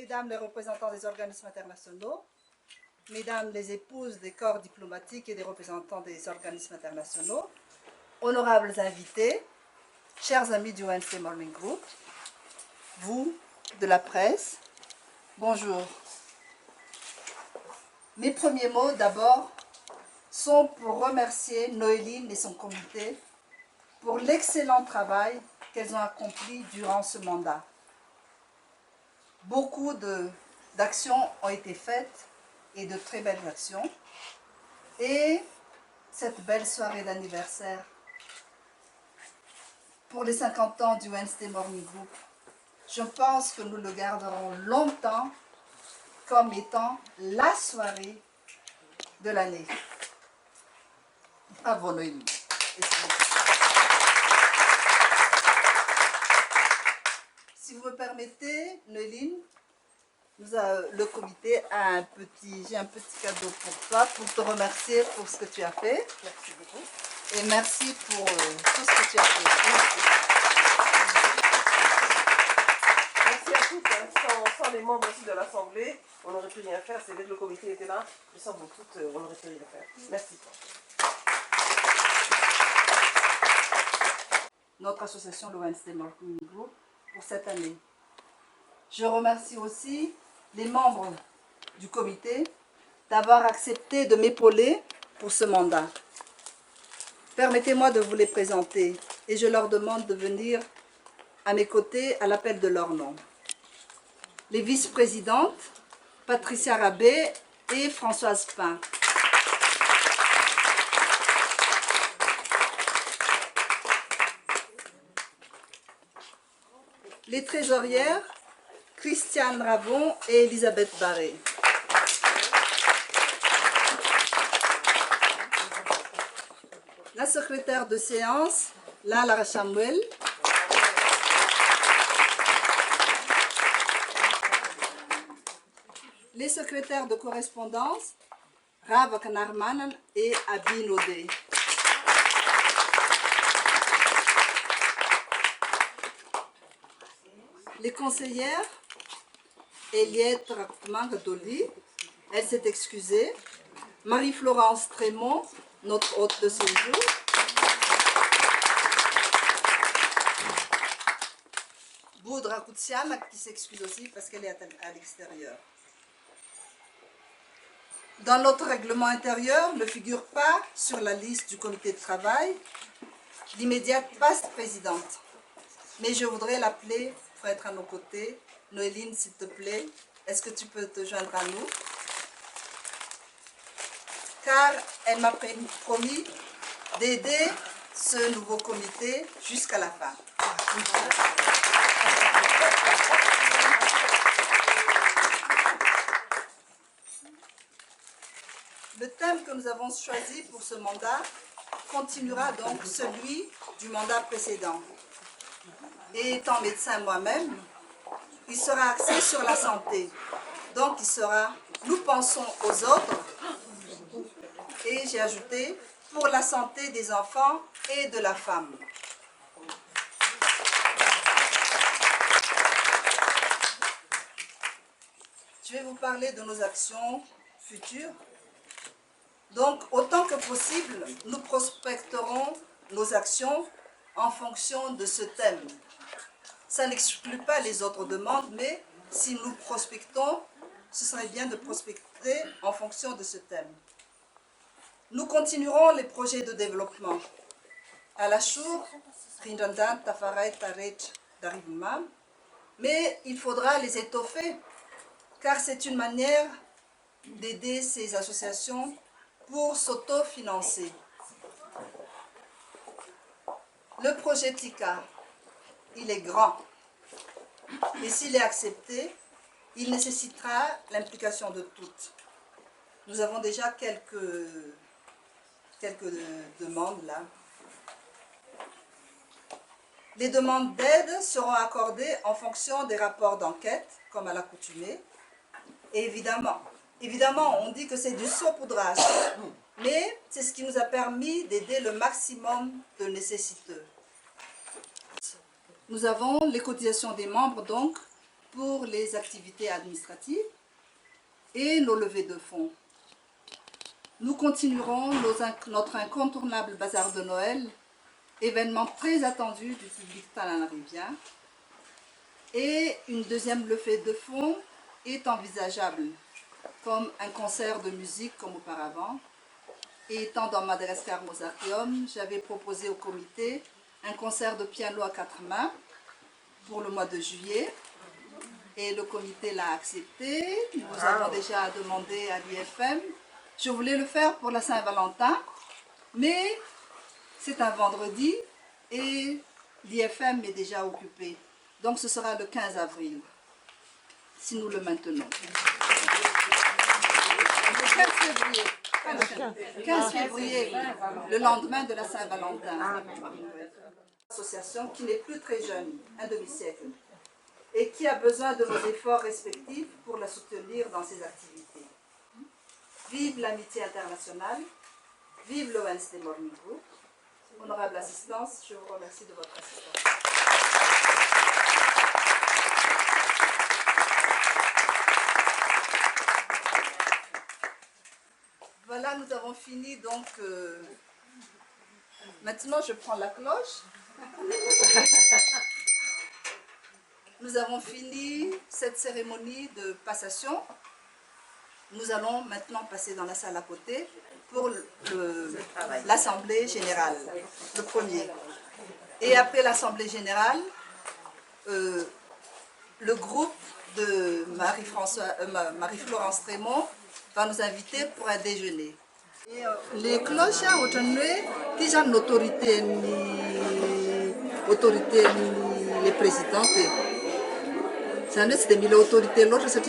Mesdames les représentants des organismes internationaux, Mesdames les épouses des corps diplomatiques et des représentants des organismes internationaux, honorables invités, chers amis du Wednesday Morning Group, vous de la presse, bonjour. Mes premiers mots d'abord sont pour remercier Noéline et son comité pour l'excellent travail qu'elles ont accompli durant ce mandat. Beaucoup d'actions ont été faites et de très belles actions. Et cette belle soirée d'anniversaire pour les 50 ans du Wednesday Morning Group, je pense que nous le garderons longtemps comme étant la soirée de l'année. Bravo Noélie. Si vous me permettez, Noéline, le comité a j'ai un petit cadeau pour toi, pour te remercier pour ce que tu as fait. Merci beaucoup. Et merci pour tout ce que tu as fait. Merci à toutes. Sans les membres aussi de l'Assemblée, on n'aurait pu rien faire. C'est dès que le comité était là, je sens que toutes, on n'aurait pu rien faire. Merci. Notre association, le Wednesday Morning Group, pour cette année. Je remercie aussi les membres du comité d'avoir accepté de m'épauler pour ce mandat. Permettez-moi de vous les présenter et je leur demande de venir à mes côtés à l'appel de leur nom. Les vice-présidentes, Patricia Rabé et Françoise Pin. Les trésorières, Christiane Ravon et Elisabeth Barré. La secrétaire de séance, Lara Samuel. Les secrétaires de correspondance, Rav Kanarman et Abi Nodé. Les conseillères, Eliette Rakman-Gadoli, elle s'est excusée. Marie-Florence Trémont, notre hôte de séjour. Boudra Koutsian, qui s'excuse aussi parce qu'elle est à l'extérieur. Dans notre règlement intérieur ne figure pas sur la liste du comité de travail l'immédiate vice-présidente. Mais je voudrais l'appeler pour être à nos côtés. Noéline, s'il te plaît, est-ce que tu peux te joindre à nous? Car elle m'a promis d'aider ce nouveau comité jusqu'à la fin. Le thème que nous avons choisi pour ce mandat continuera donc celui du mandat précédent. Et étant médecin moi-même, il sera axé sur la santé. Donc il sera « Nous pensons aux autres » et j'ai ajouté « pour la santé des enfants et de la femme ». Je vais vous parler de nos actions futures. Donc, autant que possible, nous prospecterons nos actions en fonction de ce thème. Ça n'exclut pas les autres demandes, mais si nous prospectons, ce serait bien de prospecter en fonction de ce thème. Nous continuerons les projets de développement. À la Chour, Rindandan, Tafaray, Taret, Daribumam, mais il faudra les étoffer, car c'est une manière d'aider ces associations pour s'autofinancer. Le projet TICA, il est grand. Et s'il est accepté, il nécessitera l'implication de toutes. Nous avons déjà quelques demandes là. Les demandes d'aide seront accordées en fonction des rapports d'enquête, comme à l'accoutumée. Et évidemment, on dit que c'est du saupoudrage, mais c'est ce qui nous a permis d'aider le maximum de nécessiteux. Nous avons les cotisations des membres, donc, pour les activités administratives et nos levées de fonds. Nous continuerons notre incontournable bazar de Noël, événement très attendu du public talanarivien. Et une deuxième levée de fonds est envisageable, comme un concert de musique comme auparavant. Et étant dans Madagascar Mozarteum, j'avais proposé au comité un concert de piano à 4 mains pour le mois de juillet. Et le comité l'a accepté. Nous avons déjà demandé à l'IFM. Je voulais le faire pour la Saint-Valentin, mais c'est un vendredi et l'IFM est déjà occupé. Donc ce sera le 15 avril, si nous le maintenons. Le 15 février, le lendemain de la Saint-Valentin. Association qui n'est plus très jeune, un demi-siècle, et qui a besoin de nos efforts respectifs pour la soutenir dans ses activités. Vive l'amitié internationale, vive l'ONCD Morning Group. Honorable assistance, je vous remercie de votre assistance. Voilà, nous avons fini donc. Maintenant, je prends la cloche. Nous avons fini cette cérémonie de passation. Nous allons maintenant passer dans la salle à côté pour l'Assemblée générale, le premier. Et après l'Assemblée générale, le groupe de Marie-Florence Trémont va nous inviter pour un déjeuner. Et, les cloches, déjà l'autorité, les présidents, ça n'est pas l'autorité, l'autre c'est